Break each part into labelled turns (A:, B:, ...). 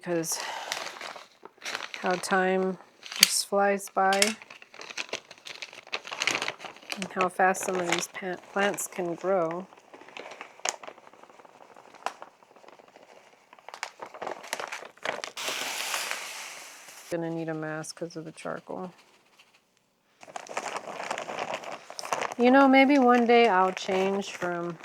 A: because how time just flies by and how fast some of these plants can grow. Gonna need a mask because of the charcoal. You know, maybe one day I'll change from,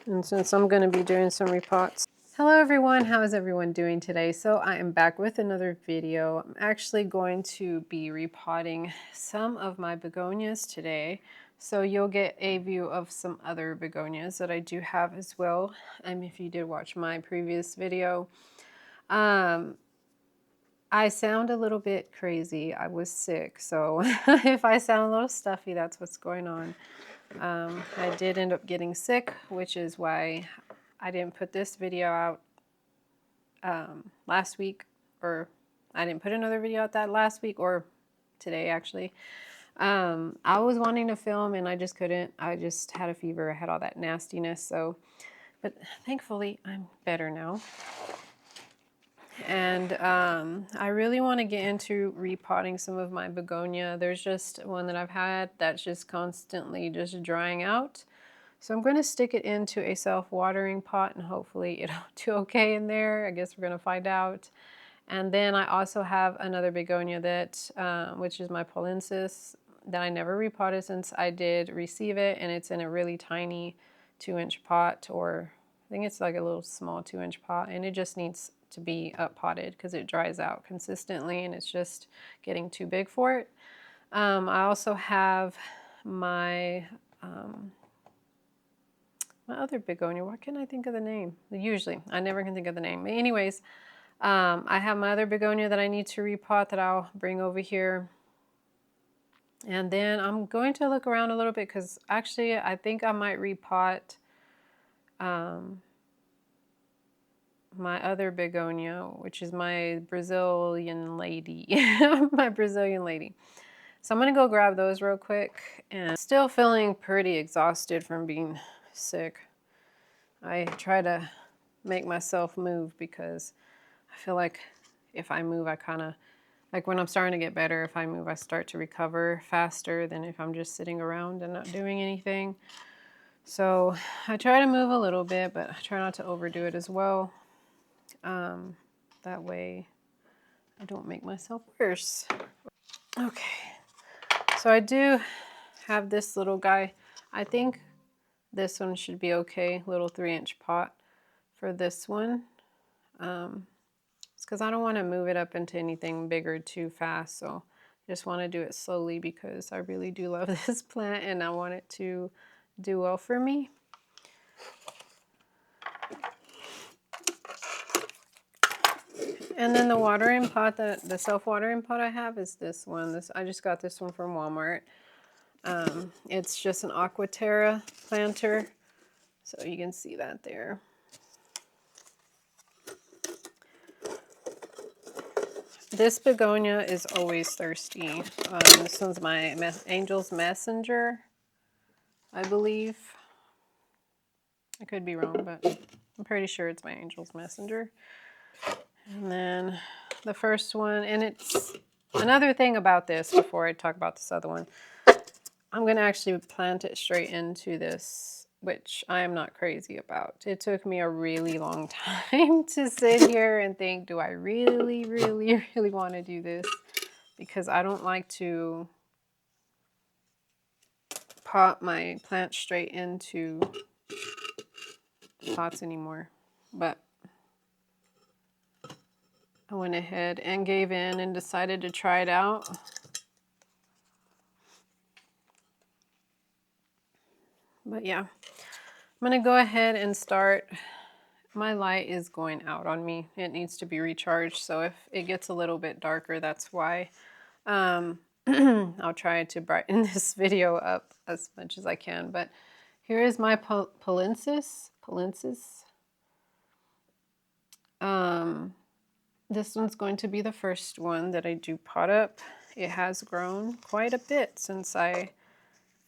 A: and since I'm going to be doing some repots. Hello everyone, how is everyone doing today? So I am back with another video. I'm actually going to be repotting some of my begonias today. So you'll get a view of some other begonias that I do have as well. If you did watch my previous video. I sound a little bit crazy. I was sick, so if I sound a little stuffy, that's what's going on. I did end up getting sick, which is why I didn't put this video out last week, or I didn't put another video out that last week, or today actually. I was wanting to film and I just couldn't. I just had a fever. I had all that nastiness, so, but thankfully I'm better now. And I really want to get into repotting some of my begonia. There's just one that I've had that's just constantly just drying out. So I'm going to stick it into a self-watering pot and hopefully it'll do okay in there. I guess we're going to find out. And then I also have another begonia that, which is my polensis, that I never repotted since I did receive it. And it's in a really tiny 2-inch pot, or I think it's like a little small 2-inch pot, and it just needs to be up potted because it dries out consistently and it's just getting too big for it. I also have my my other begonia. Why can't I think of the name? Usually I never can think of the name. But anyways, I have my other begonia that I need to repot that I'll bring over here. And then I'm going to look around a little bit because actually I think I might repot my other begonia, which is my Brazilian lady. My Brazilian lady. So I'm going to go grab those real quick. And still feeling pretty exhausted from being sick. I try to make myself move because I feel like if I move, I kind of, like when I'm starting to get better, if I move, I start to recover faster than if I'm just sitting around and not doing anything. So I try to move a little bit, but I try not to overdo it as well. That way I don't make myself worse. Okay, so I do have this little guy. I think this one should be okay, little 3-inch pot for this one. It's because I don't want to move it up into anything bigger too fast, so I just want to do it slowly because I really do love this plant and I want it to do well for me. And then the watering pot, the self-watering pot I have is this one. I just got this one from Walmart. It's just an Aquaterra planter, so you can see that there. This begonia is always thirsty. This one's my Angel's Messenger, I believe. I could be wrong, but I'm pretty sure it's my Angel's Messenger. And then the first one, and it's another thing about this before I talk about this other one. I'm going to actually plant it straight into this, which I am not crazy about. It took me a really long time to sit here and think, do I really, really, really want to do this? Because I don't like to pot my plants straight into pots anymore. But I went ahead and gave in and decided to try it out. But yeah, I'm going to go ahead and start. My light is going out on me. It needs to be recharged. So if it gets a little bit darker, that's why. I'll try to brighten this video up as much as I can. But here is my polensis. This one's going to be the first one that I do pot up. It has grown quite a bit since I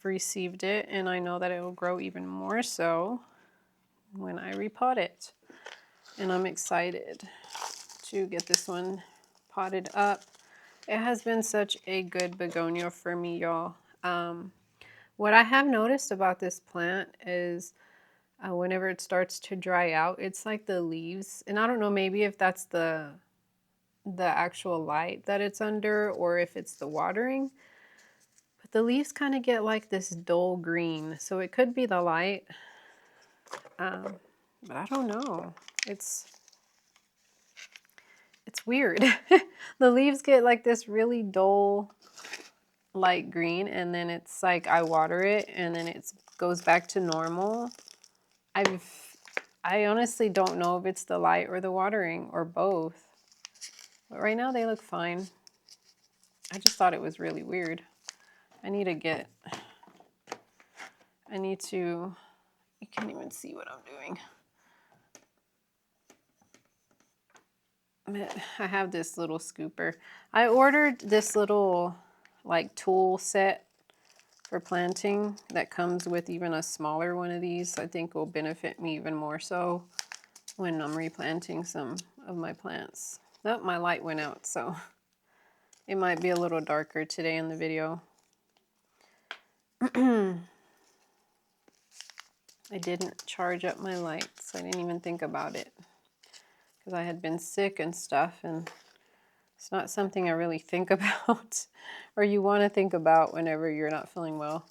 A: received it, and I know that it will grow even more so when I repot it. And I'm excited to get this one potted up. It has been such a good begonia for me, y'all. What I have noticed about this plant is whenever it starts to dry out, it's like the leaves, and I don't know, maybe if that's the actual light that it's under or if it's the watering, but the leaves kind of get like this dull green, so it could be the light, but I don't know. It's weird. The leaves get like this really dull light green, and then it's like I water it and then it goes back to normal. I honestly don't know if it's the light or the watering or both, but right now they look fine. I just thought it was really weird. I need to, you can't even see what I'm doing. I have this little scooper. I ordered this little like tool set for planting that comes with even a smaller one of these. I think will benefit me even more so when I'm replanting some of my plants. Oh, my light went out, so it might be a little darker today in the video. I didn't charge up my lights. I didn't even think about it because I had been sick and stuff, and it's not something I really think about or you want to think about whenever you're not feeling well.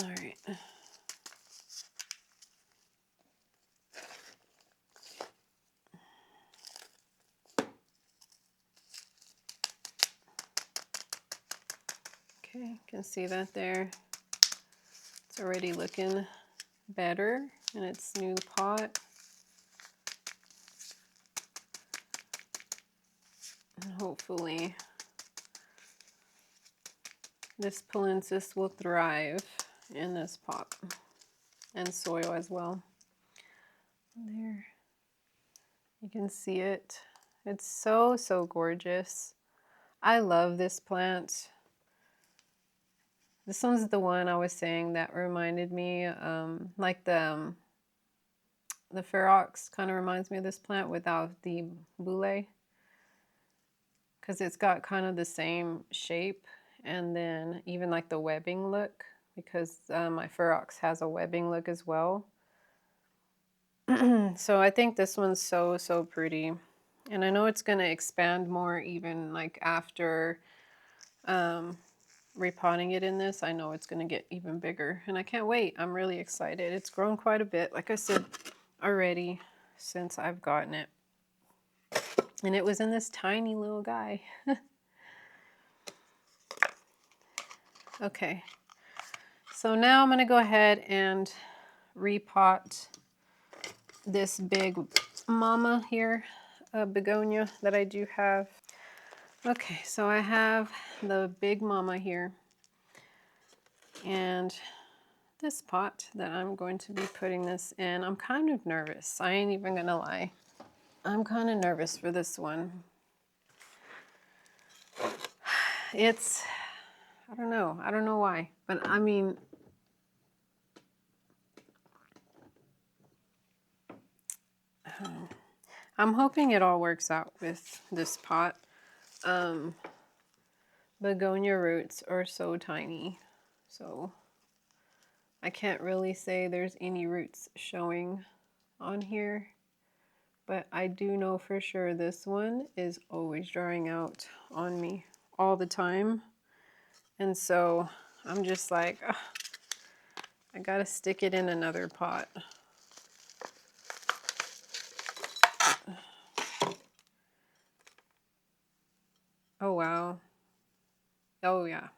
A: All right. Okay, you can see that there. It's already looking better in its new pot. And hopefully this Palensis will thrive in this pot and soil as well. There, you can see it. It's so, so gorgeous. I love this plant. This one's the one I was saying that reminded me, like the ferox kind of reminds me of this plant without the boule, because it's got kind of the same shape, and then even like the webbing look, because my ferox has a webbing look as well. So I think this one's so, so pretty, and I know it's going to expand more even like after repotting it in this. I know it's going to get even bigger, and I can't wait. I'm really excited. It's grown quite a bit, like I said already, since I've gotten it, and it was in this tiny little guy. Okay, so now I'm going to go ahead and repot this big mama here, begonia that I do have. Okay, so I have the big mama here and this pot that I'm going to be putting this in. I'm kind of nervous. I ain't even gonna lie. I'm kind of nervous for this one. It's, I don't know why, but I mean, I'm hoping it all works out with this pot. Begonia roots are so tiny, so I can't really say there's any roots showing on here, but I do know for sure this one is always drying out on me all the time. And so I'm just like, ugh, I gotta stick it in another pot. Oh wow. Oh yeah.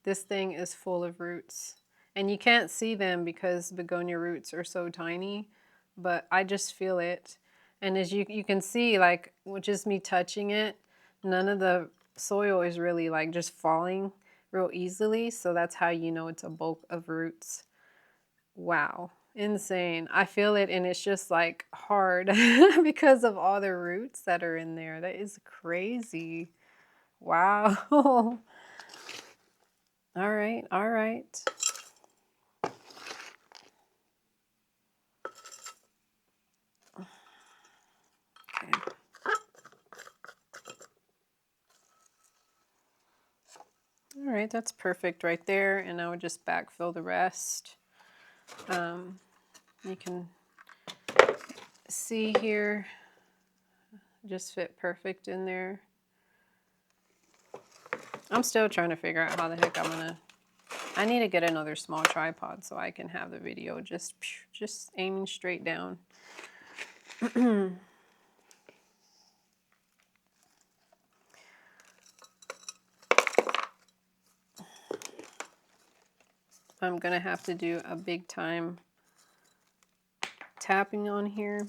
A: This thing is full of roots. And you can't see them because begonia roots are so tiny, but I just feel it. And as you can see, like, with just me touching it, none of the soil is really like just falling real easily. So that's how you know it's a bulk of roots. Wow. Insane. I feel it, and it's just like hard because of all the roots that are in there. That is crazy. Wow. All right, all right. right, that's perfect right there. And I would just backfill the rest. You can see here, just fit perfect in there. I'm still trying to figure out how the heck I need to get another small tripod so I can have the video just aiming straight down. I'm gonna have to do a big time tapping on here.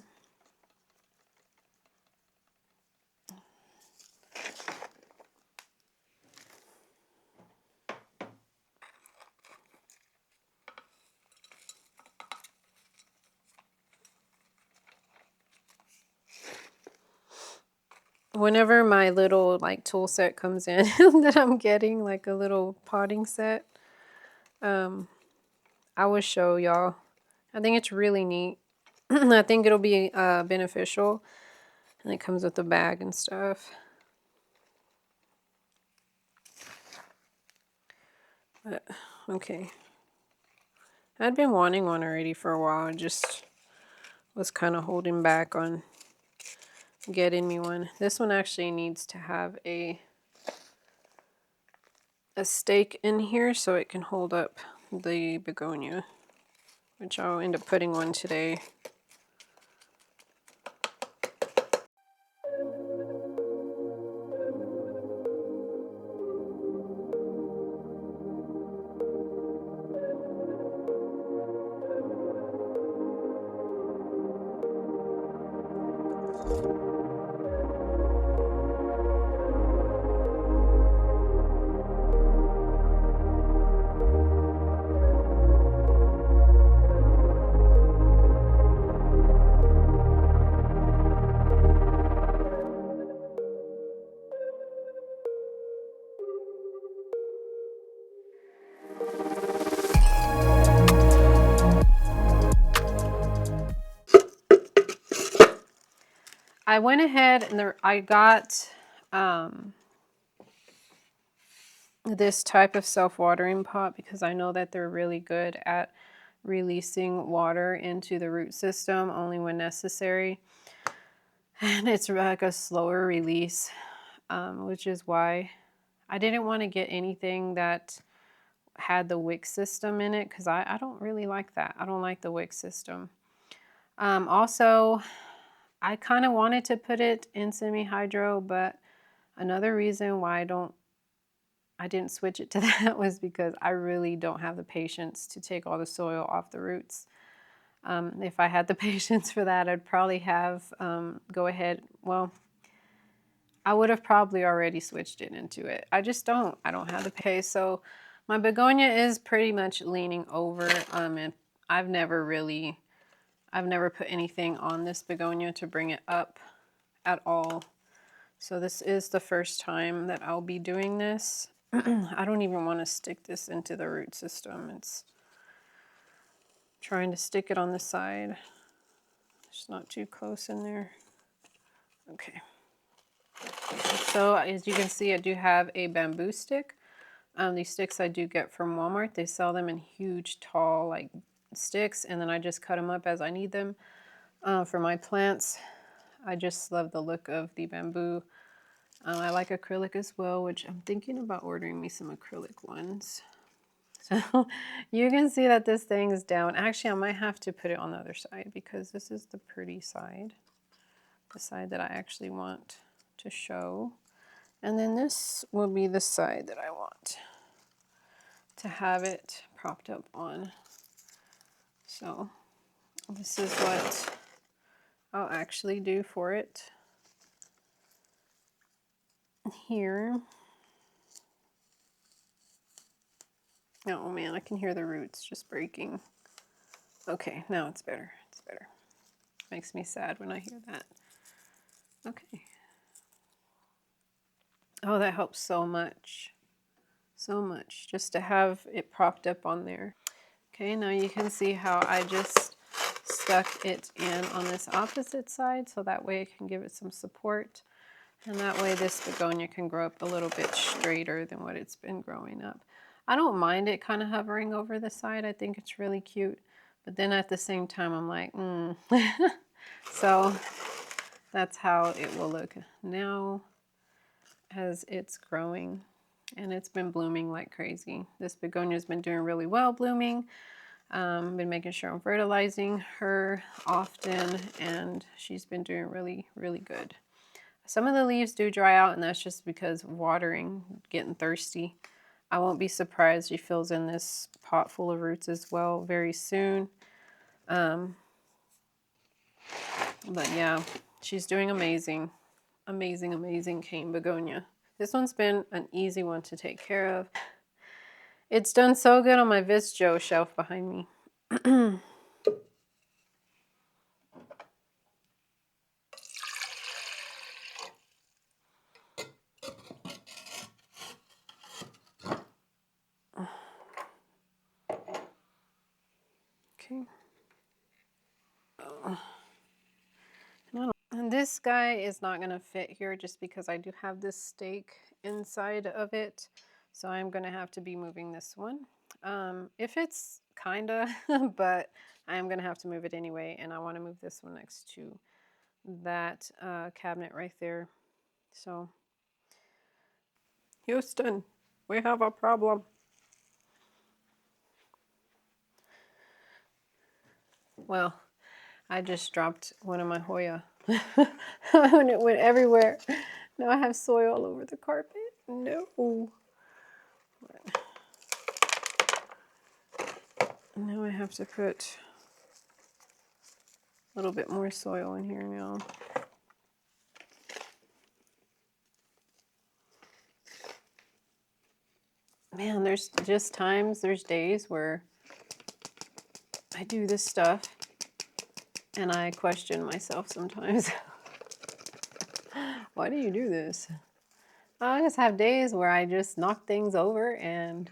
A: Whenever my little like tool set comes in that I'm getting, like a little potting set, I will show y'all. I think it's really neat. I think it'll be beneficial, and it comes with a bag and stuff. But, okay. I'd been wanting one already for a while. I just was kind of holding back on getting me one. This one actually needs to have a stake in here so it can hold up the begonia, which I'll end up putting one today. I went ahead and I got this type of self-watering pot because I know that they're really good at releasing water into the root system only when necessary. And it's like a slower release, which is why I didn't want to get anything that had the wick system in it because I don't really like that. I don't like the wick system. Also, I kind of wanted to put it in semi-hydro, but another reason why I didn't switch it to that was because I really don't have the patience to take all the soil off the roots. If I had the patience for that, I'd probably have go ahead. Well, I would have probably already switched it into it. I just don't. I don't have the pace. So my begonia is pretty much leaning over. And I've never put anything on this begonia to bring it up at all. So this is the first time that I'll be doing this. I don't even want to stick this into the root system. It's trying to stick it on the side. It's not too close in there. Okay. So as you can see, I do have a bamboo stick. These sticks I do get from Walmart. They sell them in huge, tall, like sticks, and then I just cut them up as I need them. For my plants, I just love the look of the bamboo. I like acrylic as well, which I'm thinking about ordering me some acrylic ones. So you can see that this thing is down. Actually, I might have to put it on the other side because this is the pretty side, the side that I actually want to show. And then this will be the side that I want to have it propped up on. So this is what I'll actually do for it here. Oh man, I can hear the roots just breaking. Okay, now it's better. It's better. Makes me sad when I hear that. Okay. Oh, that helps so much. So much just to have it propped up on there. Okay, now you can see how I just stuck it in on this opposite side so that way I can give it some support. And that way this begonia can grow up a little bit straighter than what it's been growing up. I don't mind it kind of hovering over the side. I think it's really cute. But then at the same time, I'm like, So that's how it will look now as it's growing. And it's been blooming like crazy. This begonia's been doing really well blooming. Been making sure I'm fertilizing her often, and she's been doing really, really good. Some of the leaves do dry out, and that's just because watering, getting thirsty. I won't be surprised she fills in this pot full of roots as well very soon. But yeah, she's doing amazing. Amazing, amazing cane begonia. This one's been an easy one to take care of. It's done so good on my Vis Joe shelf behind me. Okay. And this guy is not going to fit here just because I do have this stake inside of it. So I'm going to have to be moving this one. If it's kinda, but I'm going to have to move it anyway. And I want to move this one next to that cabinet right there. So, Houston, we have a problem. Well, I just dropped one of my Hoya and it went everywhere. Now I have soil all over the carpet. No. Now I have to put a little bit more soil in here now. Man, there's just times, there's days where I do this stuff and I question myself sometimes. Why do you do this? I just have days where I just knock things over and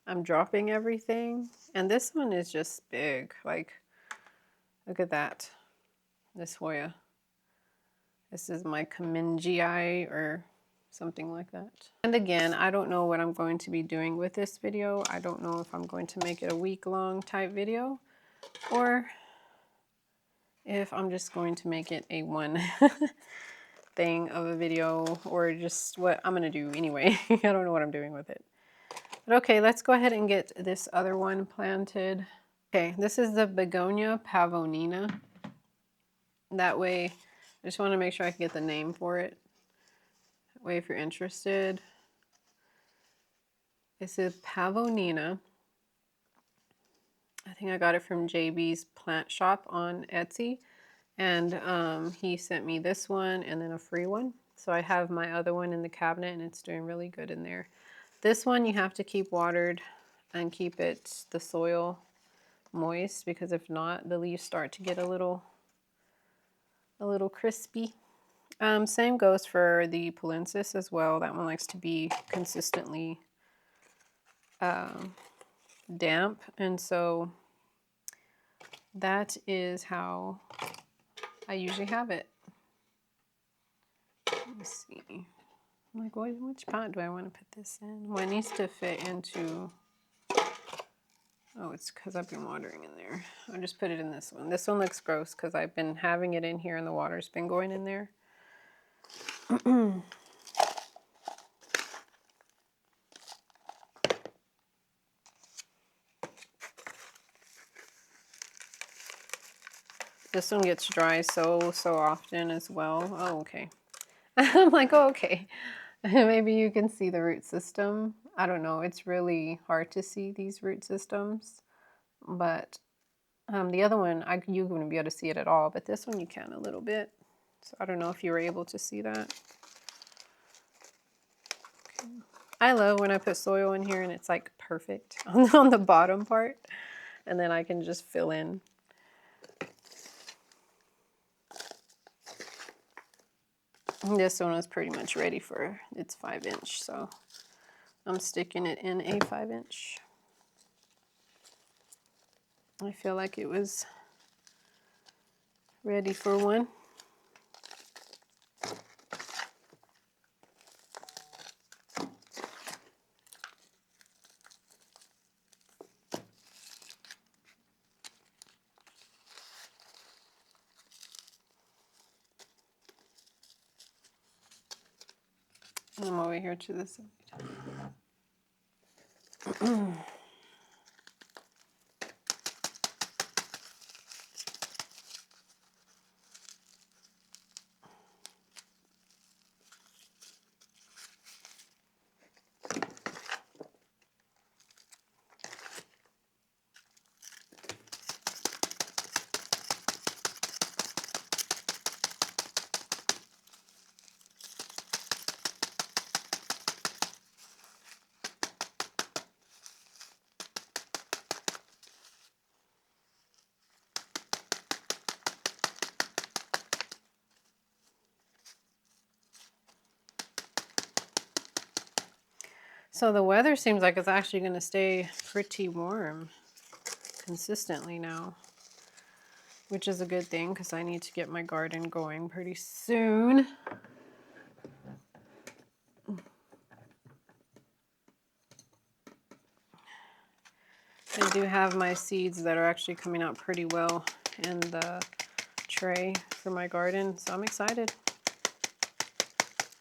A: I'm dropping everything. And this one is just big. Like, look at that. This Hoya. This is my Kamingii or something like that. And again, I don't know what I'm going to be doing with this video. I don't know if I'm going to make it a week-long type video or if I'm just going to make it a one thing of a video or just what I'm going to do anyway. I don't know what I'm doing with it. But okay, let's go ahead and get this other one planted. Okay, this is the Begonia pavonina. That way, I just want to make sure I can get the name for it. That way, if you're interested, this is pavonina. I think I got it from JB's plant shop on Etsy. And he sent me this one and then a free one. So I have my other one in the cabinet and it's doing really good in there. This one you have to keep watered and keep the soil moist, because if not, the leaves start to get a little crispy. Same goes for the Polensis as well. That one likes to be consistently damp, and so that is how I usually have it. Let me see. I'm like, which pot do I want to put this in? Well, it needs to fit into... Oh, it's because I've been watering in there. I'll just put it in this one. This one looks gross because I've been having it in here and the water's been going in there. This one gets dry so often as well. Oh, okay. I'm like, oh, okay. Maybe you can see the root system. I don't know. It's really hard to see these root systems. But the other one, you wouldn't be able to see it at all. But this one you can a little bit. So I don't know if you were able to see that. Okay. I love when I put soil in here and it's like perfect on the bottom part. And then I can just fill in. This one is pretty much ready for its 5-inch, so I'm sticking it in a 5-inch. I feel like it was ready for one. I'm over here to this side. So the weather seems like it's actually going to stay pretty warm consistently now, which is a good thing because I need to get my garden going pretty soon. I do have my seeds that are actually coming out pretty well in the tray for my garden, so I'm excited.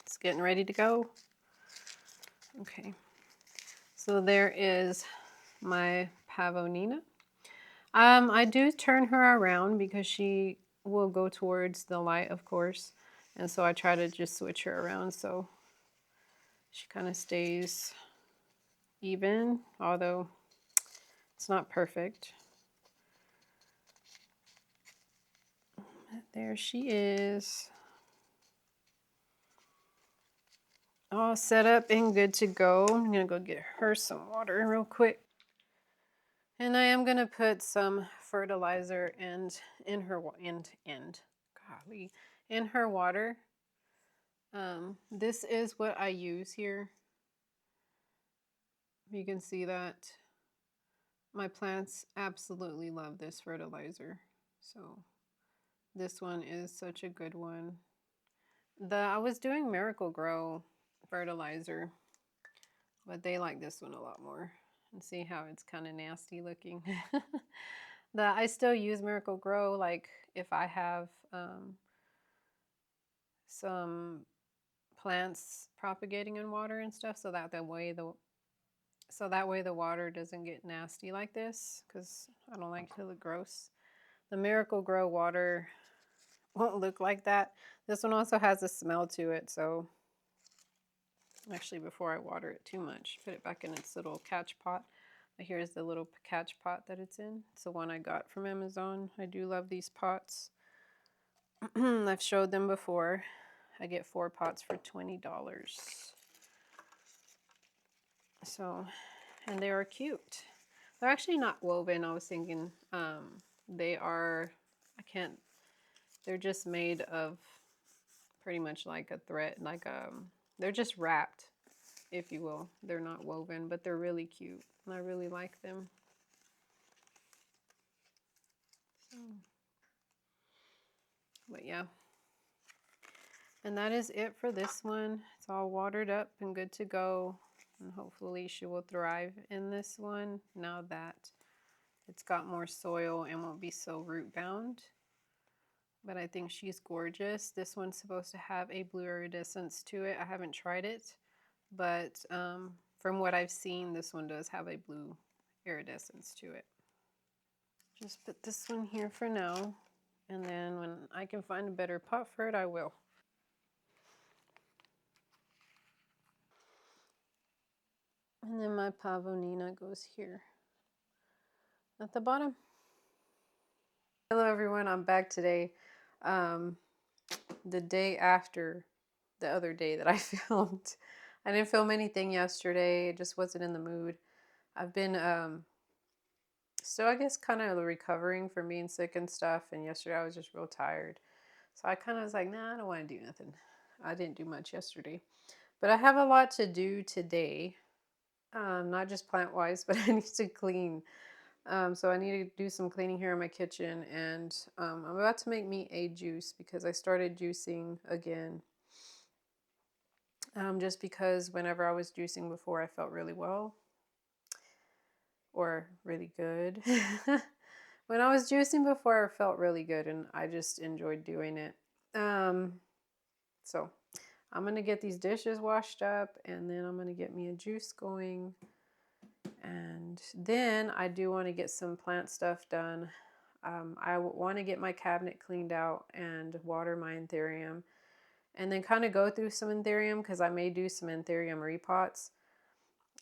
A: It's getting ready to go. Okay, so there is my pavonina. I do turn her around because she will go towards the light, of course, and so I try to just switch her around so she kind of stays even, although it's not perfect. There she is. All set up and good to go. I'm gonna go get her some water real quick. And I am gonna put some fertilizer and in her water. This is what I use here. You can see that my plants absolutely love this fertilizer. So this one is such a good one. I was doing Miracle Grow fertilizer, but they like this one a lot more. And see how it's kind of nasty looking. I still use Miracle Grow, like if I have some plants propagating in water and stuff, so that way the water doesn't get nasty like this, because I don't like to look gross. The Miracle Grow water won't look like that. This one also has a smell to it, so actually before I water it too much, put it back in its little catch pot. But here's the little catch pot that it's in. It's the one I got from Amazon. I do love these pots. I've showed them before. I get 4 pots for $20. So, and they are cute. They're actually not woven. I was thinking they are, they're just made of pretty much like a thread, they're just wrapped, if you will. They're not woven, but they're really cute. And I really like them. So, but yeah. And that is it for this one. It's all watered up and good to go. And hopefully she will thrive in this one now that it's got more soil and won't be so root bound. But I think she's gorgeous. This one's supposed to have a blue iridescence to it. I haven't tried it, but from what I've seen, this one does have a blue iridescence to it. Just put this one here for now, and then when I can find a better pot for it, I will. And then my pavonina goes here at the bottom. Hello everyone, I'm back today. The day after the other day that I filmed. I didn't film anything yesterday, I just wasn't in the mood. I've been still, I guess, kind of recovering from being sick and stuff, and yesterday I was just real tired. So I kind of was like, nah, I don't want to do nothing. I didn't do much yesterday. But I have a lot to do today. Not just plant-wise, but I need to clean. So I need to do some cleaning here in my kitchen, and I'm about to make me a juice because I started juicing again. Just because whenever I was juicing before, I felt really well or really good. When I was juicing before, I felt really good, and I just enjoyed doing it. So I'm going to get these dishes washed up, and then I'm going to get me a juice going. And then I do want to get some plant stuff done. I want to get my cabinet cleaned out and water my Anthurium. And then kind of go through some Anthurium, because I may do some Anthurium repots.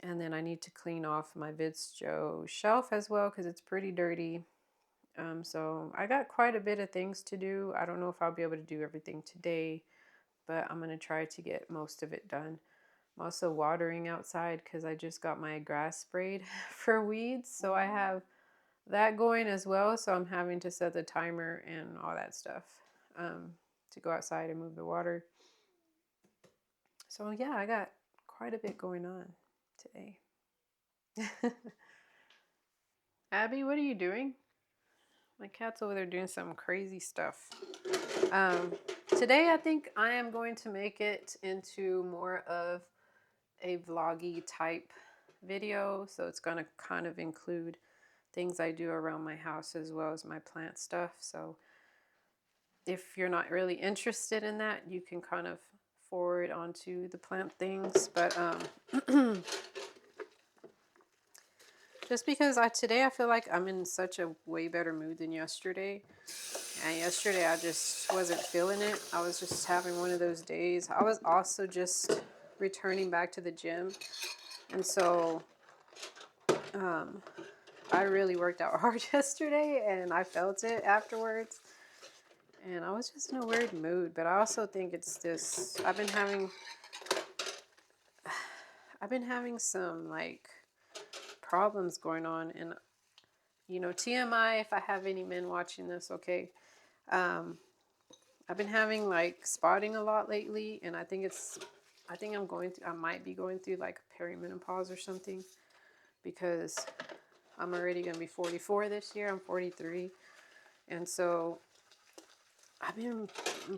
A: And then I need to clean off my Vidsjo shelf as well, because it's pretty dirty. So I got quite a bit of things to do. I don't know if I'll be able to do everything today, but I'm going to try to get most of it done. I'm also watering outside because I just got my grass sprayed for weeds. So I have that going as well. So I'm having to set the timer and all that stuff to go outside and move the water. So yeah, I got quite a bit going on today. Abby, what are you doing? My cat's over there doing some crazy stuff. Today I think I am going to make it into more of a vloggy type video. So it's going to kind of include things I do around my house as well as my plant stuff. So if you're not really interested in that, you can kind of forward onto the plant things. But just because today I feel like I'm in such a way better mood than yesterday. And yesterday I just wasn't feeling it. I was just having one of those days. I was also just returning back to the gym. And so I really worked out hard yesterday, and I felt it afterwards. And I was just in a weird mood. But I also think it's this, I've been having some like problems going on. And you know, TMI, if I have any men watching this, okay. I've been having like spotting a lot lately, and I think I might be going through like perimenopause or something, because I'm already going to be 44 this year. I'm 43. And so I've been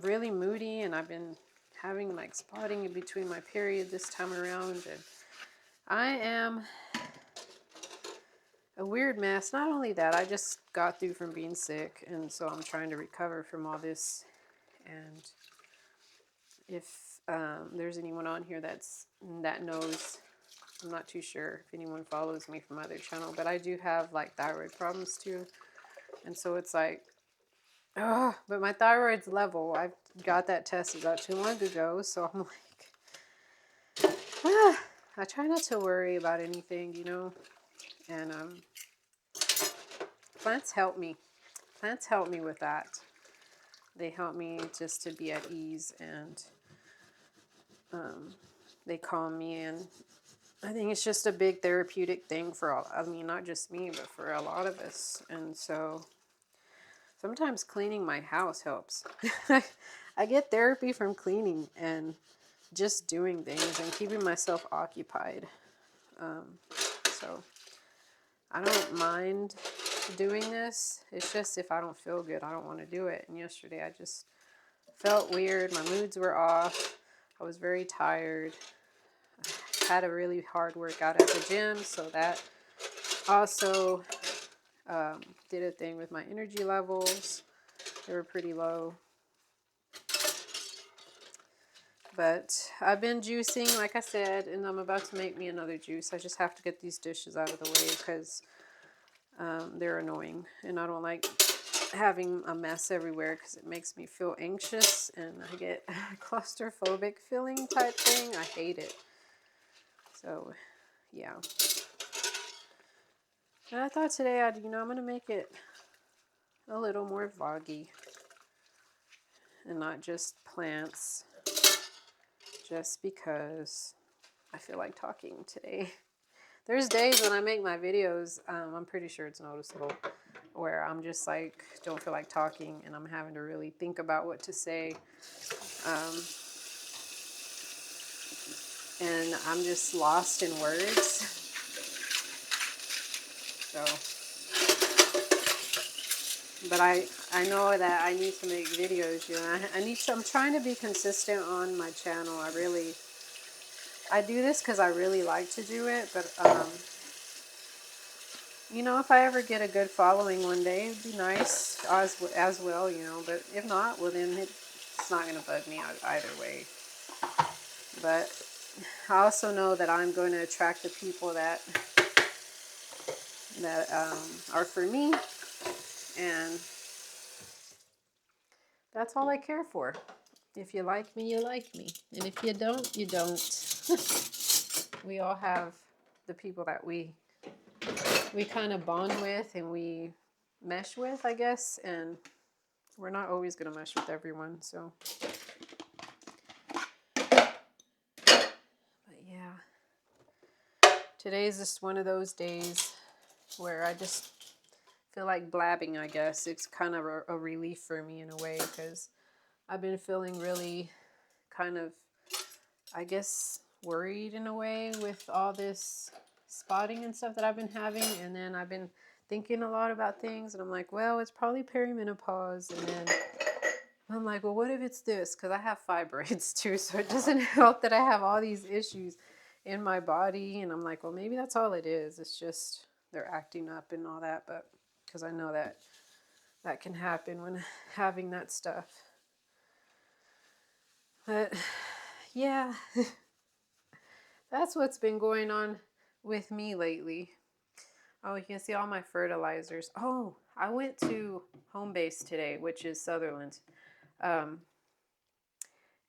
A: really moody, and I've been having like spotting in between my period this time around. And I am a weird mess. Not only that, I just got through from being sick, and so I'm trying to recover from all this. And if there's anyone on here that knows, I'm not too sure if anyone follows me from other channel, but I do have like thyroid problems too. And so it's like, but my thyroid's level. I got that tested about 2 months ago, so I'm like, I try not to worry about anything, you know. And plants help me. Plants help me with that. They help me just to be at ease, and they calm me. And I think it's just a big therapeutic thing for all, I mean, not just me, but for a lot of us. And so sometimes cleaning my house helps. I get therapy from cleaning and just doing things and keeping myself occupied. So I don't mind doing this. It's just if I don't feel good, I don't want to do it. And yesterday I just felt weird. My moods were off. I was very tired. I had a really hard workout at the gym, so that also did a thing with my energy levels. They were pretty low. But I've been juicing, like I said, and I'm about to make me another juice. I just have to get these dishes out of the way because they're annoying. And I don't like having a mess everywhere because it makes me feel anxious, and I get a claustrophobic feeling type thing. I hate it. So, yeah. And I thought today I'm going to make it a little more vloggy and not just plants, just because I feel like talking today. There's days when I make my videos, I'm pretty sure it's noticeable, where I'm just like, don't feel like talking, and I'm having to really think about what to say. And I'm just lost in words. So, but I know that I need to make videos, you know. I'm trying to be consistent on my channel. I do this because I really like to do it, but you know, if I ever get a good following one day, it'd be nice as well, you know. But if not, well then it's not going to bug me either way. But I also know that I'm going to attract the people that are for me, and that's all I care for. If you like me, you like me, and if you don't, you don't. We all have the people that we kind of bond with and we mesh with, I guess, and we're not always going to mesh with everyone. So, but yeah, today is just one of those days where I just feel like blabbing, I guess. It's kind of a relief for me in a way, because I've been feeling really kind of, I guess, worried in a way with all this spotting and stuff that I've been having. And then I've been thinking a lot about things, and I'm like, well, it's probably perimenopause. And then I'm like, well, what if it's this? Because I have fibroids too, so it doesn't help that I have all these issues in my body. And I'm like, well, maybe that's all it is. It's just they're acting up and all that. But because I know that that can happen when having that stuff. But yeah, that's what's been going on with me lately. Oh, you can see all my fertilizers. Oh, I went to Home Base today, which is Sutherland. And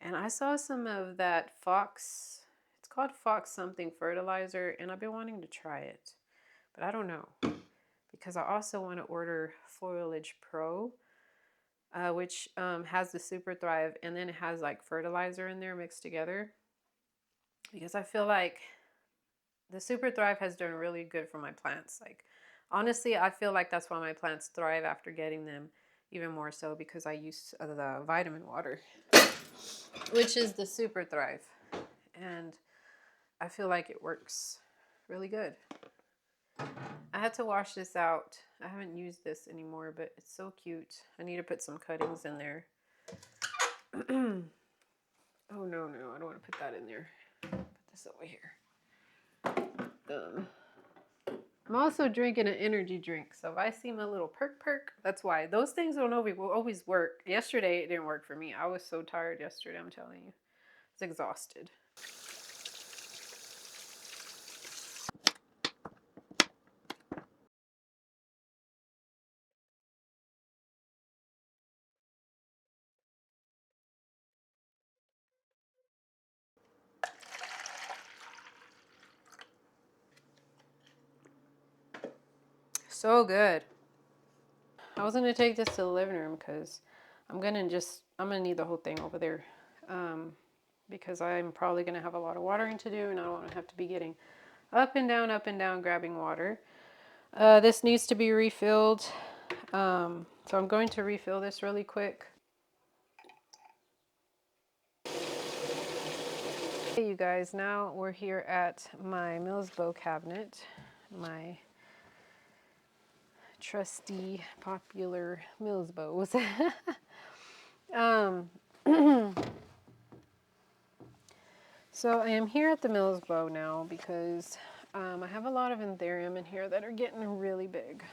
A: I saw some of that Fox, it's called Fox something fertilizer, and I've been wanting to try it. But I don't know, because I also want to order Foliage Pro, which has the Super Thrive, and then it has like fertilizer in there mixed together. Because I feel like the Super Thrive has done really good for my plants. Like, honestly, I feel like that's why my plants thrive after getting them, even more so because I use the vitamin water, which is the Super Thrive. And I feel like it works really good. I had to wash this out. I haven't used this anymore, but it's so cute. I need to put some cuttings in there. Oh, no, I don't want to put that in there. Put this over here. I'm also drinking an energy drink, so if I seem a little perk, that's why. Those things don't always work. Yesterday, it didn't work for me. I was so tired yesterday, I'm telling you. I was exhausted. So good. I was going to take this to the living room because I'm going to need the whole thing over there. Because I'm probably going to have a lot of watering to do, and I don't want to have to be getting up and down, grabbing water. This needs to be refilled. So I'm going to refill this really quick. Hey, you guys, now we're here at my Mills bow cabinet, my trusty, popular Mills bows. So I am here at the Mills bow now because I have a lot of Anthurium in here that are getting really big.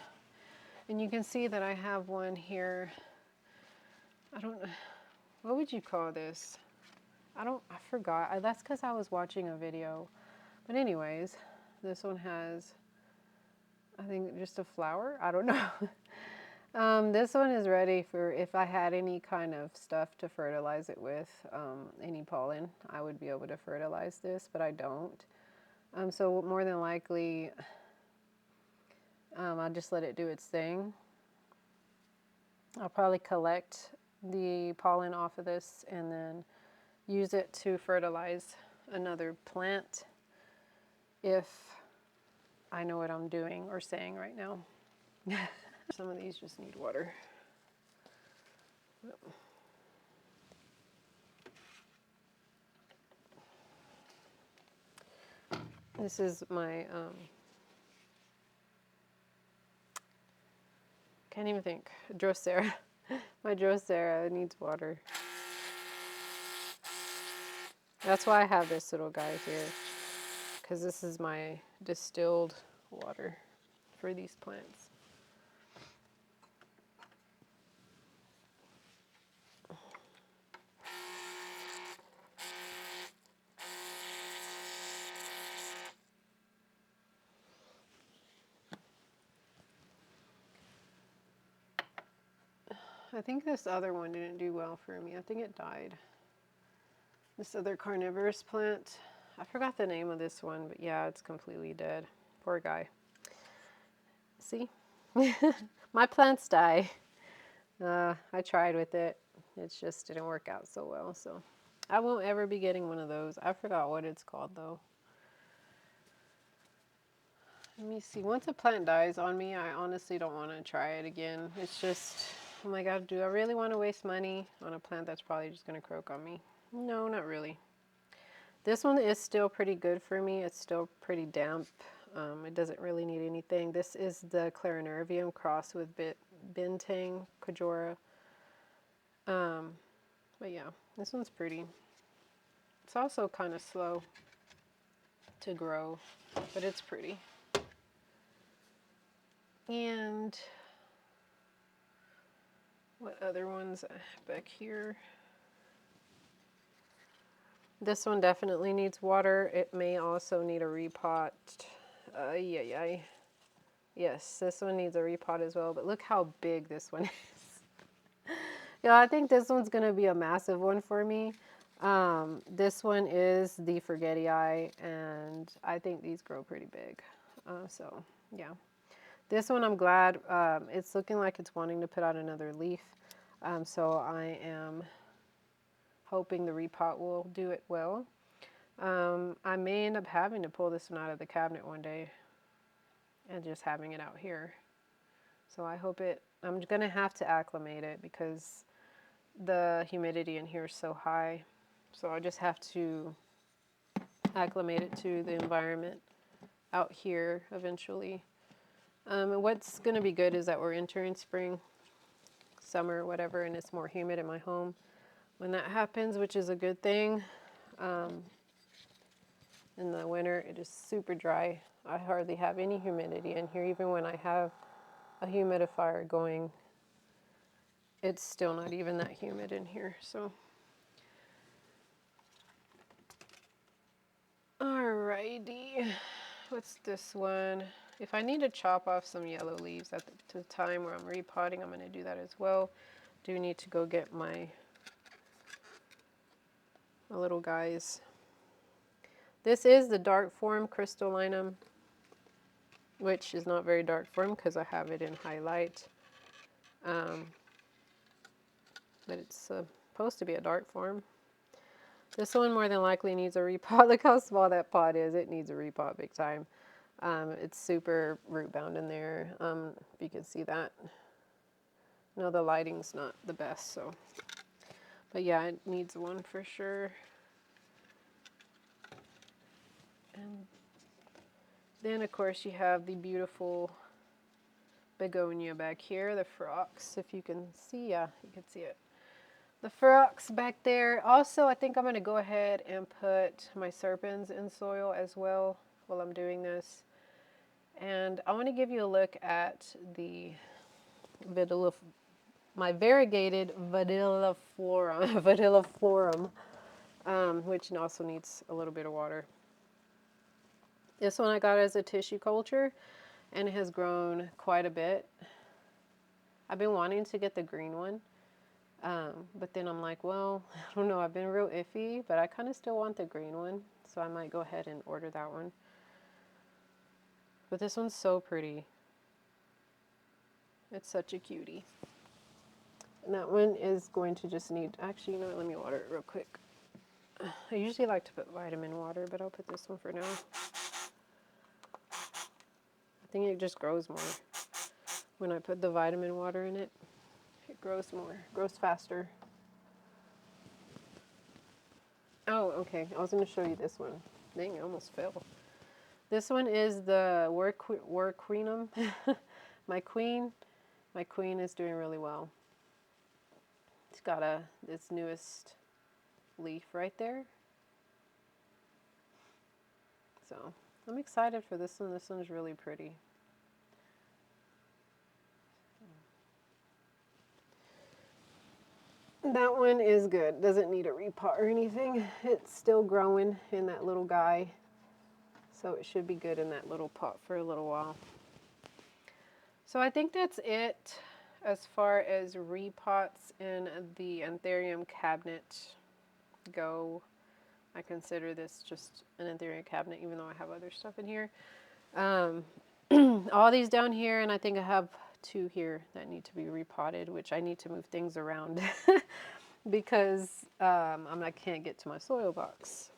A: And you can see that I have one here. I don't know, what would you call this? I forgot. That's because I was watching a video. But anyways, this one has, I think, just a flower. I don't know. This one is ready for if I had any kind of stuff to fertilize it with, any pollen, I would be able to fertilize this, but I don't. So more than likely, I'll just let it do its thing. I'll probably collect the pollen off of this and then use it to fertilize another plant if I know what I'm doing or saying right now. Some of these just need water. This is my, can't even think, Drosera. My Drosera needs water. That's why I have this little guy here, because this is my distilled water for these plants. I think this other one didn't do well for me. I think it died. This other carnivorous plant. I forgot the name of this one, but yeah, it's completely dead. Poor guy. See? My plants die. I tried with it. It just didn't work out so well, so I won't ever be getting one of those. I forgot what it's called though. Let me see. Once a plant dies on me, I honestly don't want to try it again. It's just, oh my God, do I really want to waste money on a plant that's probably just going to croak on me? No, not really. This one is still pretty good for me. It's still pretty damp. It doesn't really need anything. This is the Clarinervium crossed with Bintang Kajora. But yeah, this one's pretty. It's also kind of slow to grow, but it's pretty. And what other ones back here? This one definitely needs water. It may also need a repot. Yeah. Yes, this one needs a repot as well, but look how big this one is. Yeah, I think this one's going to be a massive one for me. This one is the Forgetii, and I think these grow pretty big. So, yeah. This one I'm glad. It's looking like it's wanting to put out another leaf. So I am hoping the repot will do it well. I may end up having to pull this one out of the cabinet one day and just having it out here. So I hope I'm going to have to acclimate it because the humidity in here is so high. So I'll just have to acclimate it to the environment out here eventually. And what's going to be good is that we're entering spring, summer, whatever, and it's more humid in my home when that happens, which is a good thing. In the winter, it is super dry. I hardly have any humidity in here. Even when I have a humidifier going, it's still not even that humid in here. So, alrighty. What's this one? If I need to chop off some yellow leaves at the time where I'm repotting, I'm going to do that as well. Do need to go get my little guys. This is the dark form crystallinum, which is not very dark form because I have it in highlight. But it's supposed to be a dark form. This one more than likely needs a repot. Look how small that pot is. It needs a repot big time. It's super root bound in there. If you can see that. No, the lighting's not the best, so. But yeah, it needs one for sure. And then, of course, you have the beautiful begonia back here, the phlox, if you can see. Yeah, you can see it. The phlox back there. Also, I think I'm going to go ahead and put my serpens in soil as well while I'm doing this. And I want to give you a look at the my variegated Vadiliflorum, which also needs a little bit of water. This one I got as a tissue culture, and it has grown quite a bit. I've been wanting to get the green one, but then I'm like, well, I don't know, I've been real iffy, but I kind of still want the green one, so I might go ahead and order that one. But this one's so pretty. It's such a cutie. And that one is going to just need, actually, you know what, let me water it real quick. I usually like to put vitamin water, but I'll put this one for now. I think it just grows more. When I put the vitamin water in it, it grows more, grows faster. Oh, okay, I was going to show you this one. Dang, I almost fell. This one is the Worqueenum. My queen is doing really well. It's got its newest leaf right there. So I'm excited for this one. This one's really pretty. That one is good. Doesn't need a repot or anything. It's still growing in that little guy. So it should be good in that little pot for a little while. So I think that's it. As far as repots in the Anthurium cabinet go, I consider this just an Anthurium cabinet, even though I have other stuff in here. All these down here, and I think I have 2 here that need to be repotted, which I need to move things around because I can't get to my soil box.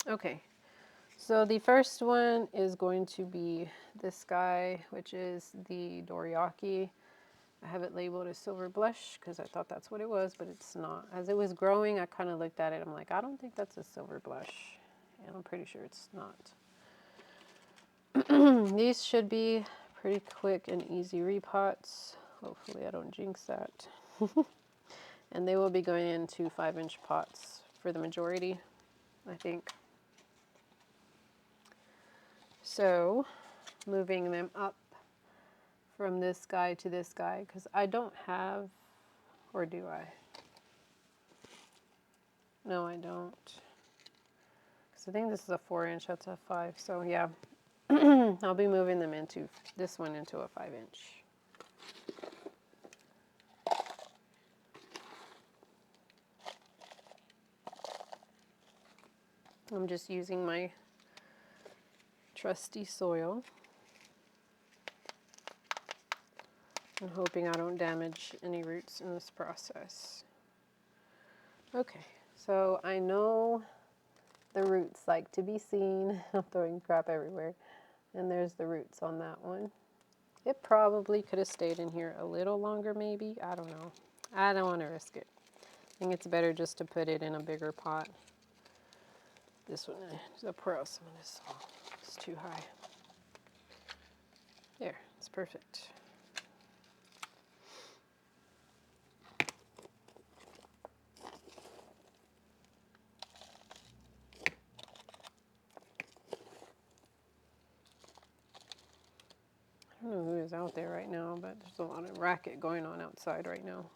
A: Okay, so the first one is going to be this guy, which is the Doriaki. I have it labeled as silver blush because I thought that's what it was, but it's not. As it was growing, I kind of looked at it. I'm like, I don't think that's a silver blush, and I'm pretty sure it's not. These should be pretty quick and easy repots. Hopefully I don't jinx that. And they will be going into 5-inch pots for the majority, I think. So, moving them up from this guy to this guy, because I don't have, or do I? No, I don't. Because I think this is a 4-inch, that's a 5. So yeah, I'll be moving them into, this one into a 5-inch. I'm just using my trusty soil. I'm hoping I don't damage any roots in this process. Okay, so I know the roots like to be seen. I'm throwing crap everywhere. And there's the roots on that one. It probably could have stayed in here a little longer maybe. I don't know. I don't want to risk it. I think it's better just to put it in a bigger pot. This one, I'll pour out some of this. It's too high. There, it's perfect. I don't know who is out there right now, but there's a lot of racket going on outside right now.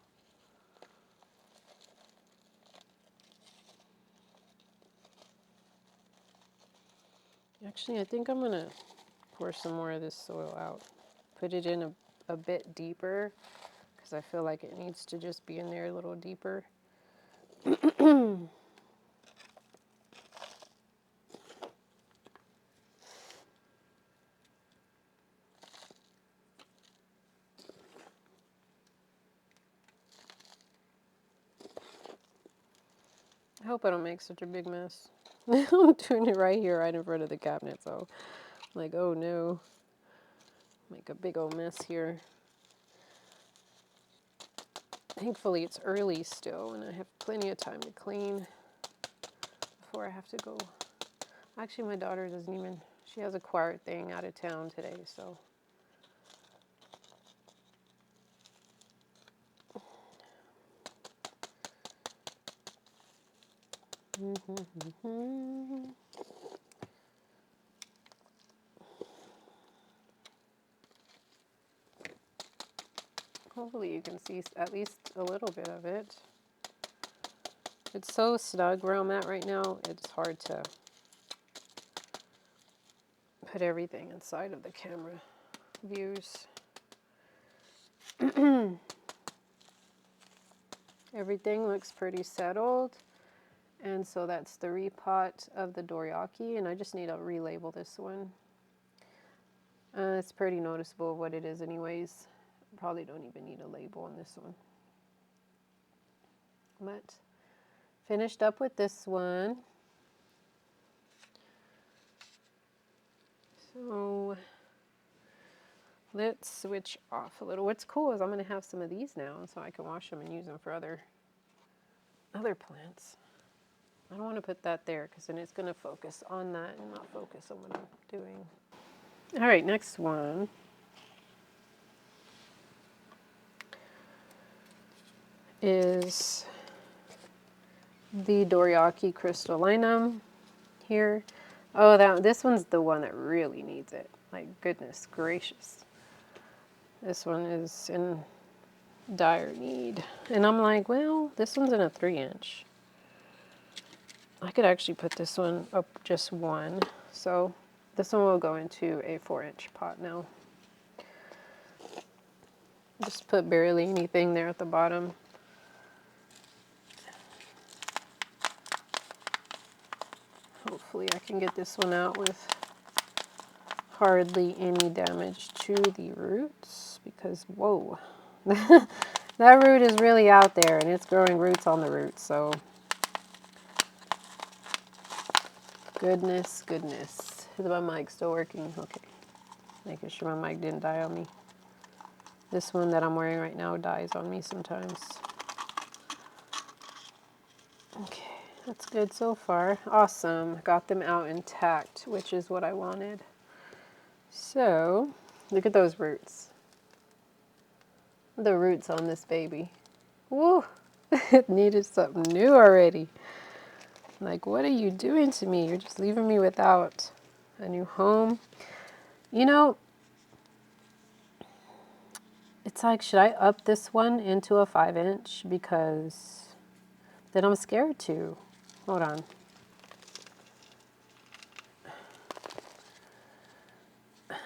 A: Actually, I think I'm gonna pour some more of this soil out. Put it in a bit deeper, because I feel like it needs to just be in there a little deeper. I hope I don't make such a big mess. I'm doing it right here, right in front of the cabinet, so I'm like, oh no. Make a big old mess here. Thankfully it's early still and I have plenty of time to clean before I have to go. Actually, my daughter doesn't even, she has a choir thing out of town today, so. Hopefully you can see at least a little bit of it. It's so snug where I'm at right now, it's hard to put everything inside of the camera views. Everything looks pretty settled. And so that's the repot of the Doriaki, and I just need to relabel this one. It's pretty noticeable what it is anyways. Probably don't even need a label on this one. But finished up with this one. So let's switch off a little. What's cool is I'm going to have some of these now, so I can wash them and use them for other plants. I don't want to put that there because then it's going to focus on that and not focus on what I'm doing. All right, next one is the Doriaki crystallinum here. Oh, this one's the one that really needs it. Like, goodness gracious. This one is in dire need. And I'm like, well, this one's in a 3-inch. I could actually put this one up just one. So This one will go into a 4-inch pot now. Just put barely anything there at the bottom. Hopefully I can get this one out with hardly any damage to the roots, because whoa, that root is really out there and it's growing roots on the roots, so goodness. Is my mic still working? Okay, making sure my mic didn't die on me. This one that I'm wearing right now dies on me sometimes. Okay, that's good so far. Awesome, got them out intact, which is what I wanted. So, look at those roots. The roots on this baby. Woo! It needed something new already. Like, what are you doing to me? You're just leaving me without a new home. You know, it's like, should I up this one into a 5-inch? Because then I'm scared to. Hold on.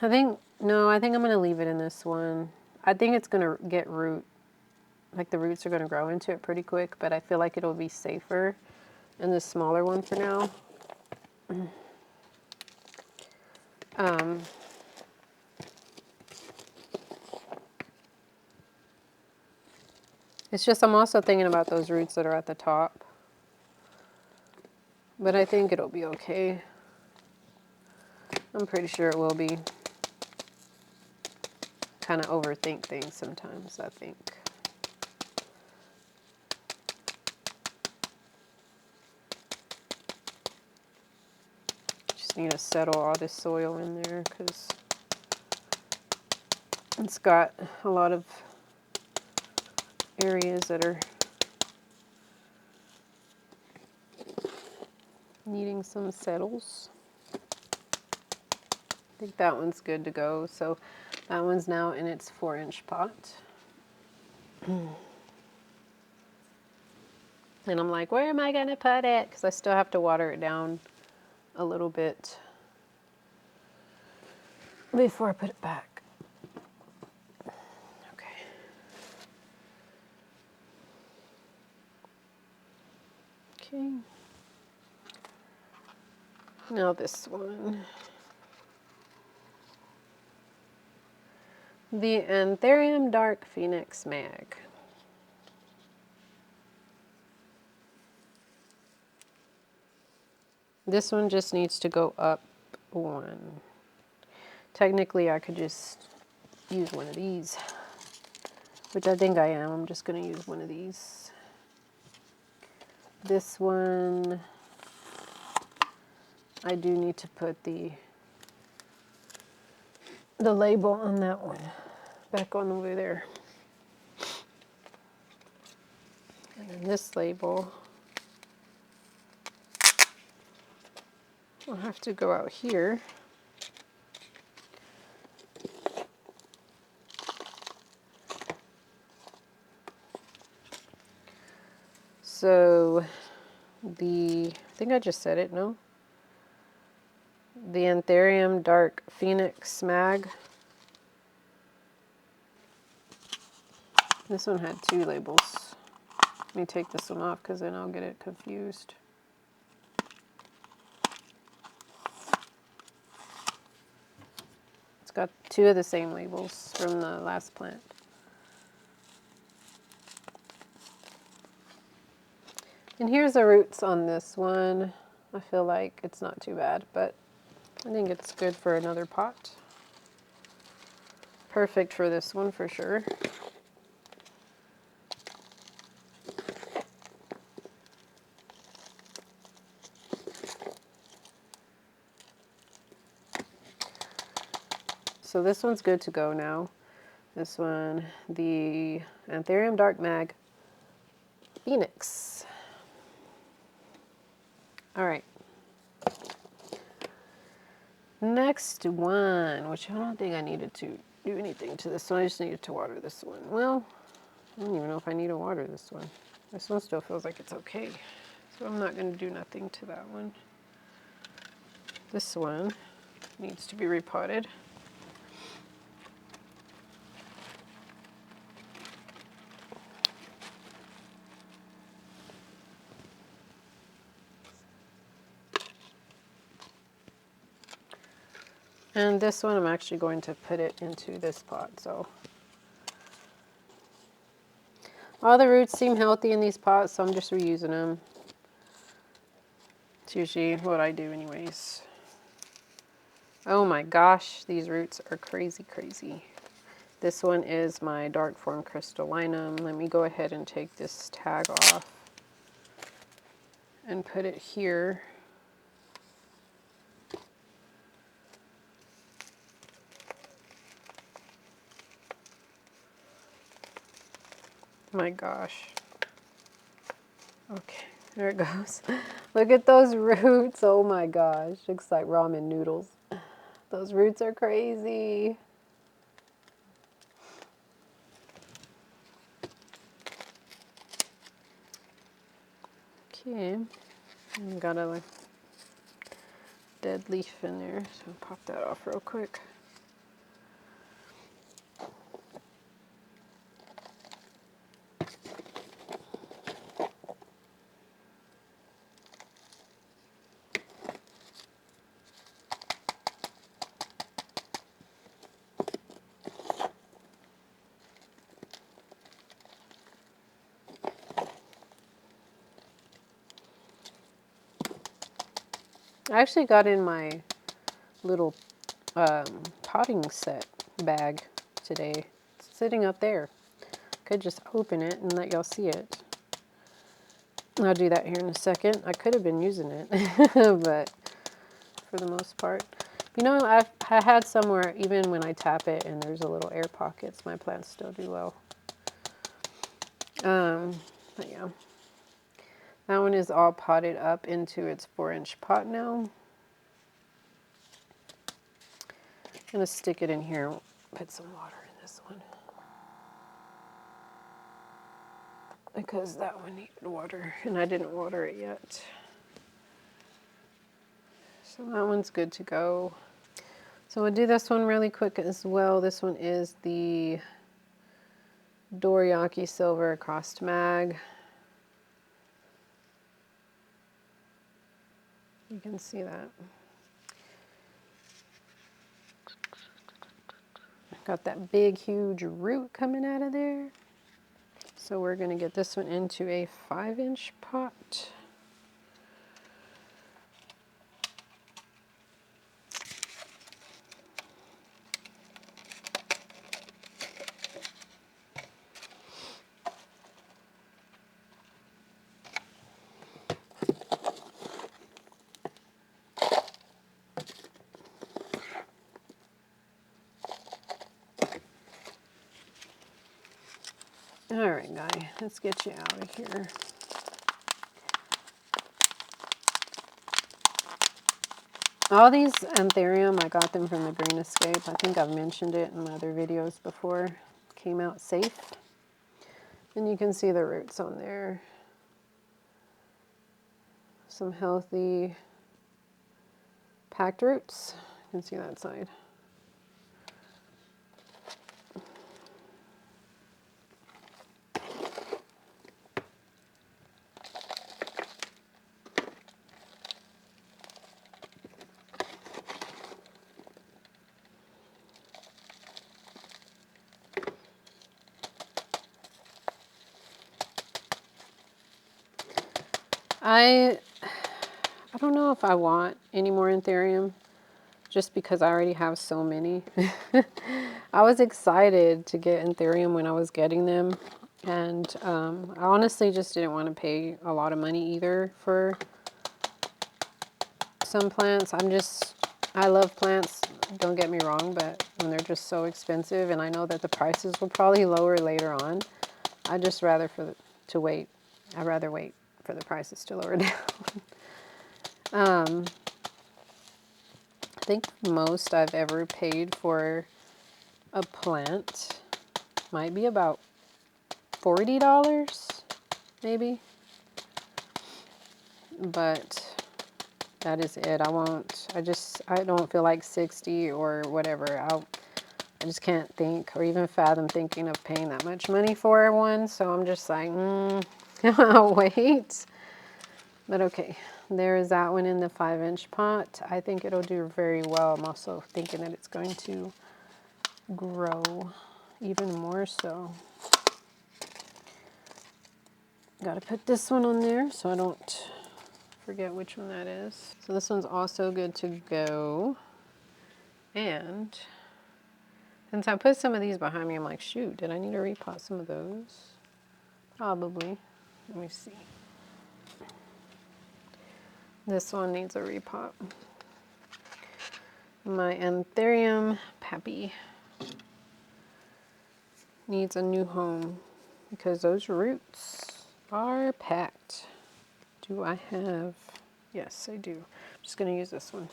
A: I think I'm going to leave it in this one. I think it's going to get root. Like, the roots are going to grow into it pretty quick, but I feel like it'll be safer in the smaller one for now. It's just I'm also thinking about those roots that are at the top. But I think it'll be okay. I'm pretty sure it will be. Kind of overthink things sometimes, I think. Just need to settle all this soil in there because it's got a lot of areas that are needing some settles. I think that one's good to go. So that one's now in its 4-inch pot. And I'm like, where am I going to put it? Because I still have to water it down a little bit before I put it back. Okay. Okay. Now this one. The Anthurium Dark Phoenix Mag. This one just needs to go up one. Technically, I could just use one of these, which I think I am. I'm just going to use one of these. This one, I do need to put the label on that one back on over there. And then this label, I'll have to go out here. So I think I just said it, no? The Anthurium Dark Phoenix Mag. This one had 2 labels. Let me take this one off because then I'll get it confused. It's got 2 of the same labels from the last plant. And here's the roots on this one. I feel like it's not too bad, but I think it's good for another pot. Perfect for this one for sure. So this one's good to go now. This one, the Anthurium Dark Mag Phoenix. All right. Next one, which I don't think I needed to do anything to this one. I just needed to water this one. Well, I don't even know if I need to water this one. This one still feels like it's okay. So I'm not going to do nothing to that one. This one needs to be repotted. And this one I'm actually going to put it into this pot. So all the roots seem healthy in these pots, so I'm just reusing them. It's usually what I do anyways. Oh my gosh, these roots are crazy, crazy. This one is my dark form crystallinum. Let me go ahead and take this tag off and put it here. My gosh. Okay, there it goes. Look at those roots. Oh my gosh, looks like ramen noodles. Those roots are crazy. Okay, I've got a dead leaf in there, so I'll pop that off real quick. I actually got in my little potting set bag today. It's sitting up there. Could just open it and let y'all see it. I'll do that here in a second. I could have been using it, but for the most part. You know, I had somewhere, even when I tap it and there's a little air pockets, my plants still do well. But yeah. That one is all potted up into its 4-inch pot now. I'm going to stick it in here, put some water in this one. Because that one needed water, and I didn't water it yet. So that one's good to go. So we'll do this one really quick as well. This one is the Dorayaki Silver Across Mag. You can see that. Got that big, huge root coming out of there. So we're going to get this one into a 5-inch pot. All right, guy, let's get you out of here. All these Anthurium, I got them from the Green Escape. I think I've mentioned it in my other videos before. Came out safe. And you can see the roots on there. Some healthy packed roots. You can see that side. I don't know if I want any more Anthurium, just because I already have so many. I was excited to get Anthurium when I was getting them, and I honestly just didn't want to pay a lot of money either for some plants. I love plants, don't get me wrong, but when they're just so expensive, and I know that the prices will probably lower later on, I'd just rather wait. I'd rather wait for the prices to lower down. I think the most I've ever paid for a plant might be about $40, maybe. But That is it. I don't feel like 60 or whatever. I just can't think or even fathom thinking of paying that much money for one. So I'm just like, I'll wait. But okay, there is that one in the 5-inch pot. I think it'll do very well. I'm also thinking that it's going to grow even more so. Got to put this one on there so I don't forget which one that is. So this one's also good to go. And since I put some of these behind me, I'm like, shoot, did I need to repot some of those? Probably. Let me see. This one needs a repot. My Anthurium Pappy needs a new home because those roots are packed. Do I have? Yes, I do. I'm just going to use this one.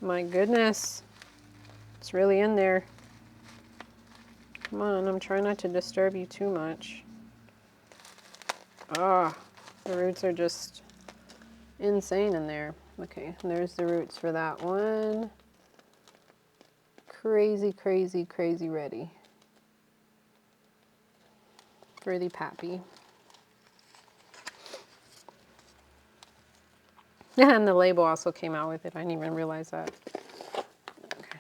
A: My goodness, it's really in there. Come on, I'm trying not to disturb you too much. Ah, the roots are just insane in there. Okay, there's the roots for that one. Crazy, crazy, crazy ready for the Pappy. Yeah, and the label also came out with it. I didn't even realize that. Okay.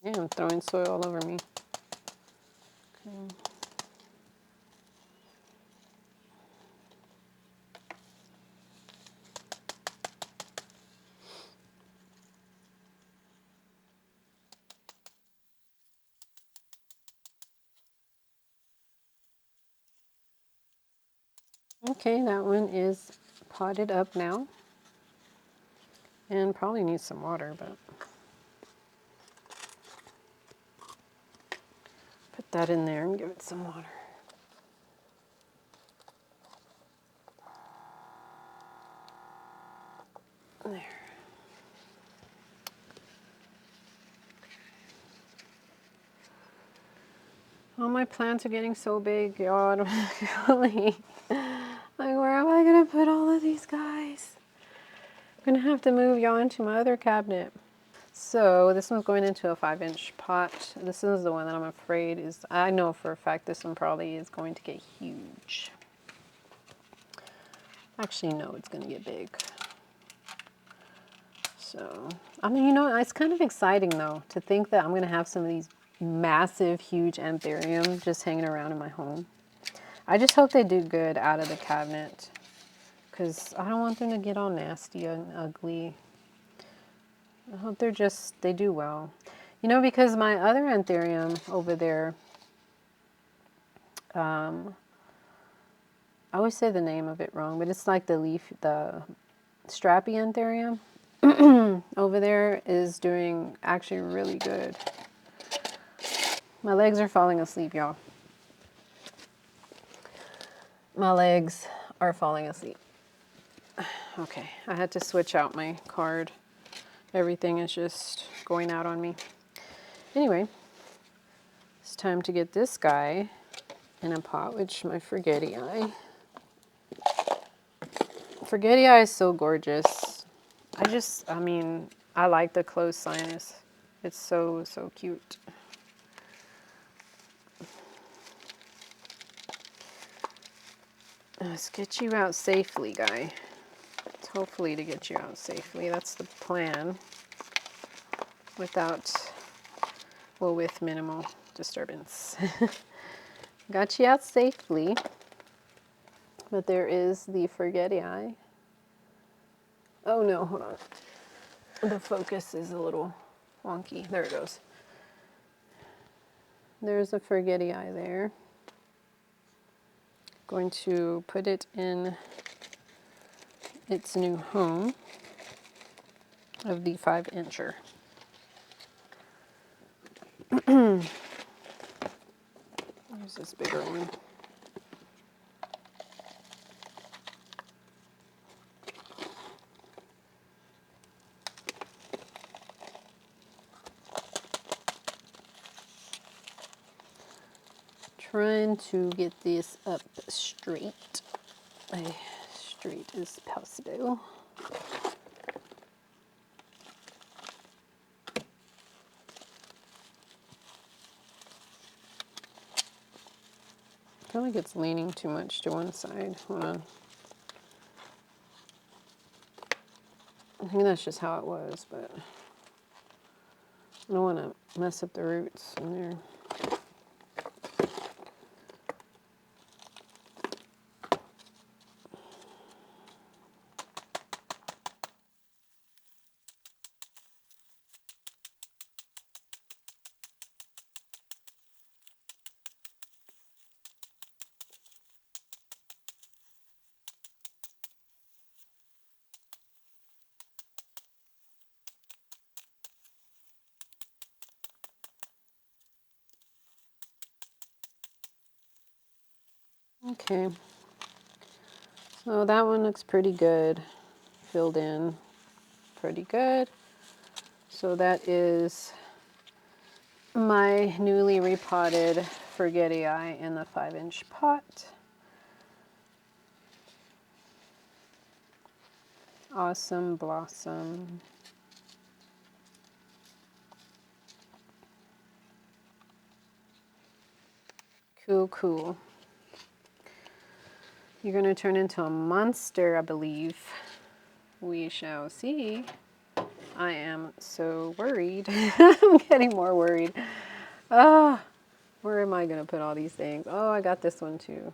A: Yeah, I'm throwing soil all over me. Okay, that one is potted up now. And probably needs some water, but put that in there and give it some water. There. All my plants are getting so big, y'all. Like, where am I gonna put all of these guys? I'm gonna have to move y'all into my other cabinet. So this one's going into a 5-inch pot. This is the one that I'm afraid is, I know for a fact this one probably is going to get huge. Actually, no, it's gonna get big. So, I mean, you know, it's kind of exciting though, to think that I'm gonna have some of these massive, huge Anthurium just hanging around in my home. I just hope they do good out of the cabinet, because I don't want them to get all nasty and ugly. I hope they do well. You know, because my other Anthurium over there, I always say the name of it wrong, but it's like the strappy Anthurium over there is doing actually really good. My legs are falling asleep, y'all. My legs are falling asleep. Okay, I had to switch out my card. Everything is just going out on me. Anyway, it's time to get this guy in a pot, which my Forgetii. Forgetii is so gorgeous. I mean, I like the closed sinus. It's so, so cute. Let's get you out safely, guy. It's hopefully to get you out safely. That's the plan. With minimal disturbance. Got you out safely. But there is the forgetti. Oh no, hold on. The focus is a little wonky. There it goes. There's a forgetti there. Going to put it in its new home of the 5-incher. Here's this bigger one. Trying to get this up straight, as straight as possible. I feel like it's leaning too much to one side. Hold on. I think that's just how it was, but I don't want to mess up the roots in there. Okay, so that one looks pretty good, filled in pretty good. So that is my newly repotted forgetti in the 5-inch pot. Awesome blossom. Cool, cool. You're going to turn into a monster, I believe. We shall see. I am so worried. I'm getting more worried. Where am I going to put all these things? Oh, I got this one too.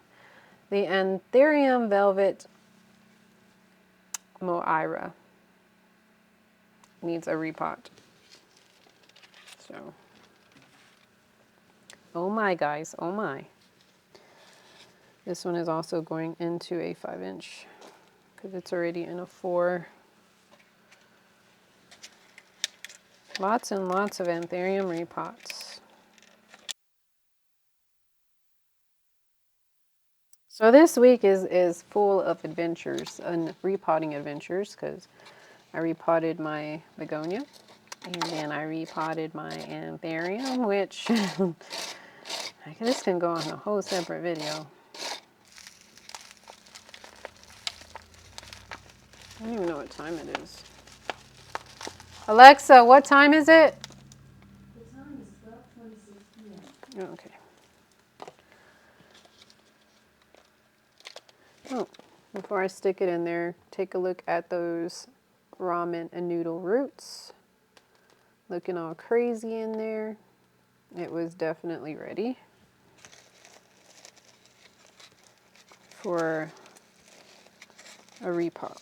A: The Anthurium Velvet Moira needs a repot. So, oh my guys, oh my. This one is also going into a 5-inch because it's already in a 4. Lots and lots of Anthurium repots. So this week is full of adventures and repotting adventures because I repotted my begonia and then I repotted my Anthurium, which this can go on a whole separate video. I don't even know what time it is. Alexa, what time is it?
B: The time is 12:26 p.m.
A: Okay. Oh, before I stick it in there, take a look at those ramen and noodle roots. Looking all crazy in there. It was definitely ready for a repot.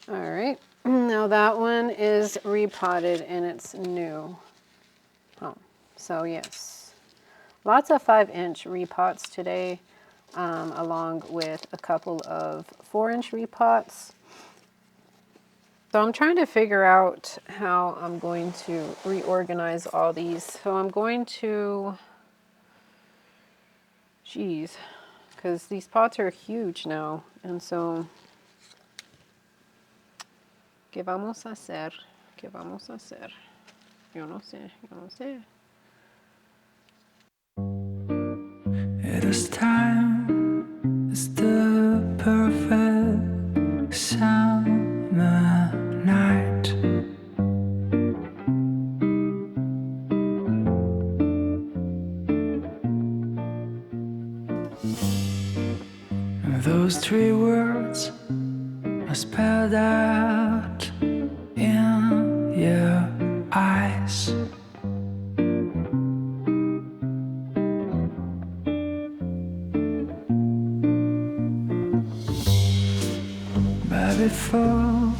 A: All right, now that one is repotted and it's new. Oh, so yes, lots of 5-inch repots today. along with a couple of 4-inch repots. So I'm trying to figure out how I'm going to reorganize all these. So I'm going to, geez, because these pots are huge now. And so, ¿qué vamos a hacer? ¿Qué vamos a hacer? Yo no sé, yo no sé.
C: It is time, it's the perfect summer night. And those 3 words are spelled out in your eyes. But before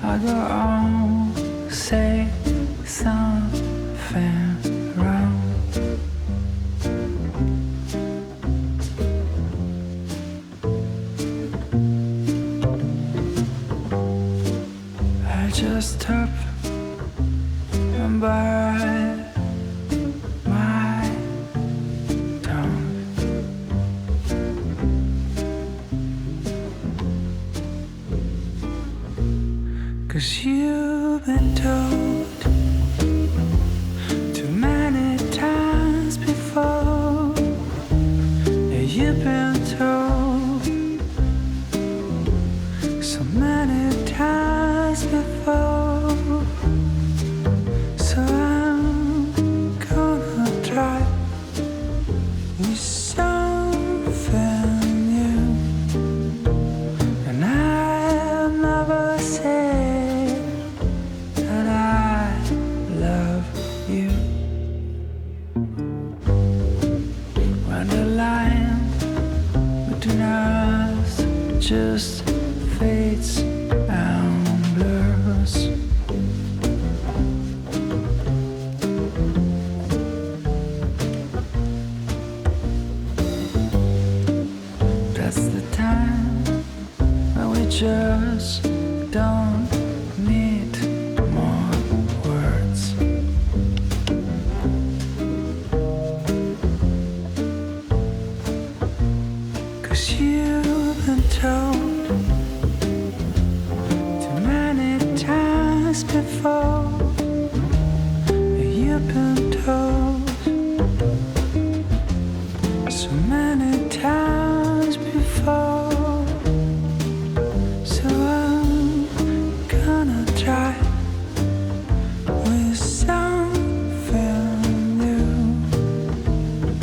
C: I go on, say something wrong. I just hope and bite my tongue. Cause you've been told too many times before. Yeah, you've been told so many times before. So I'm gonna try with something new. And I'll never say that I love you. When the line between us just fades and blurs. That's the time when we just don't need more words. Cause you've been told too many times before. You've been told so many times before. So I'm gonna try with something new.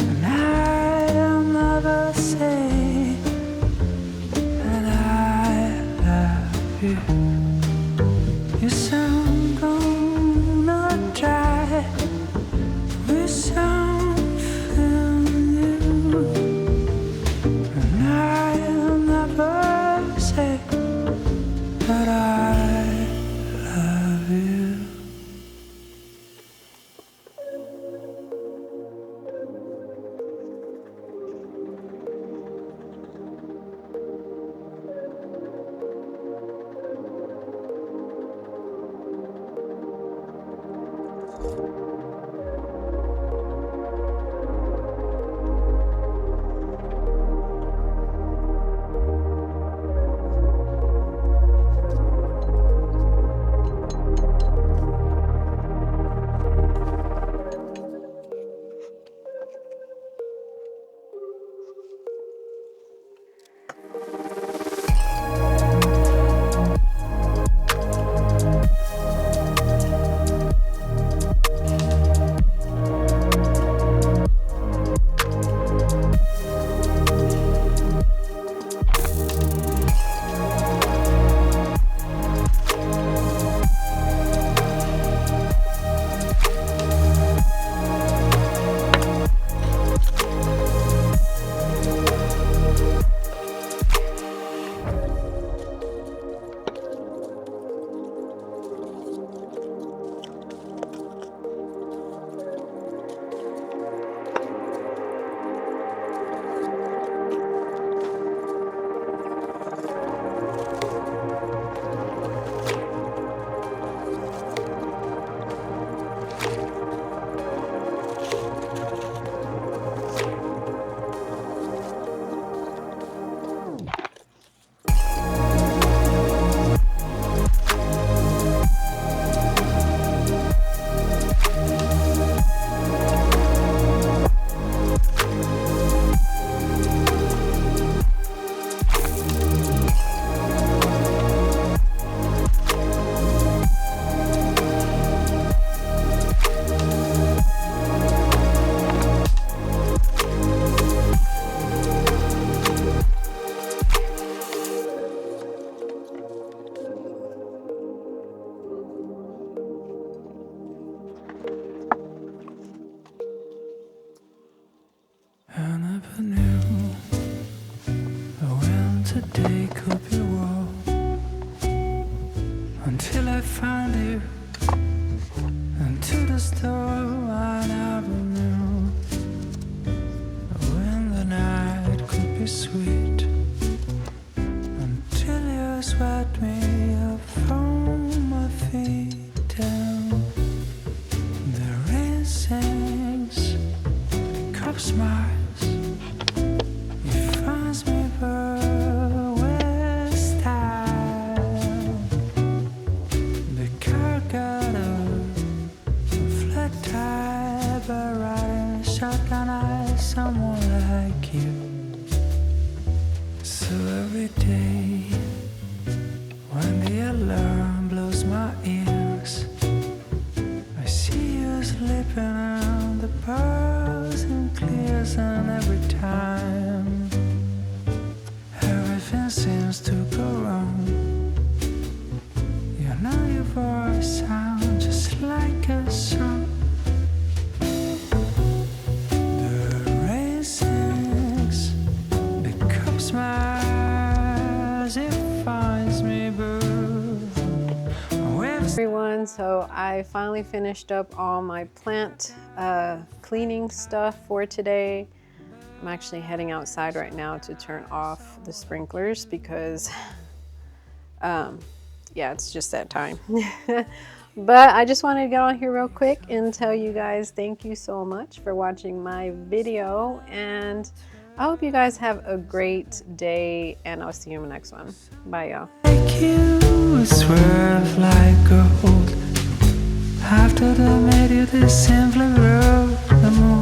C: And I'll never say that I love you. Yes, I'm gonna try with something new. And I'll never say that I love you. the storm, I never knew when the night could be sweet, until you swept me up from my feet down. The rain sings, the cup smiles, it finds me with style. The car got up, flat tire, but riding a shotgun, I someone like you. So every day, when the alarm blows my ears, I see you slipping on the bars and clears, and every time everything seems to go wrong. You know your voice sounds just like a song. The rain sings, the cup smiles, it finds me blue.
A: Everyone, so I finally finished up all my plant cleaning stuff for today. I'm actually heading outside right now to turn off the sprinklers because yeah, it's just that time. But I just wanted to get on here real quick and tell you guys thank you so much for watching my video, and I hope you guys have a great day, and I'll see you in the next one. Bye, y'all.
C: Like you, swerve like gold. After they made you, they simply wrote the moon.